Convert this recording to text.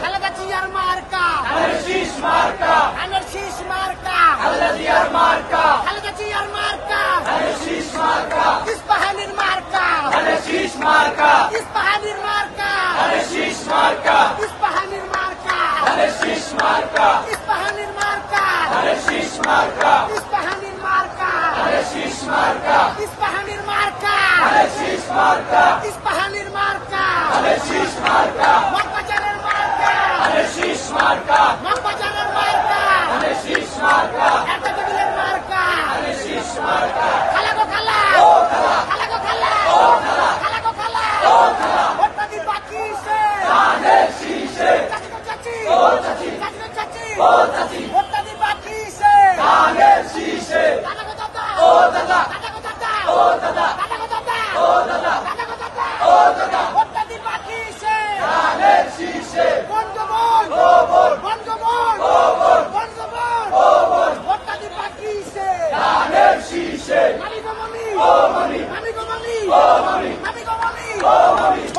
খালেদা জিয়ার মার্কা ধানের শীষ মার্কা খালেদা জিয়ার মার্কা ইস্পাহানির মার্কা ইস্পাহানির মার্কা ইস্পাহানির মার্কা ইস্পাহানির মার্কা ইস্পাহানির মার্কা ইস্পাহানির মার্কা ইস্পাহানির মার্কা মগবাজারের মার্কা মগবাজারের মার্কা একটা টেবিলের মার্কা খালা গো খালা খালা গো খালা খালা গো খালা ভোটটা দিন বাকি সে চাচি গো চাচি চাচি গো চাচি ভোটটা দিন বাকি সে দাদা গো দাদা দাদা গো দাদা দাদা গো দাদা দাদা গো দাদা ভোটটা দিন বাকি সে বন্ধুবন বন্ধুবন বন্ধুবন ভোটটা দিন বাকি সে মামি গো মামি মামি গো মামি মামি গো মামি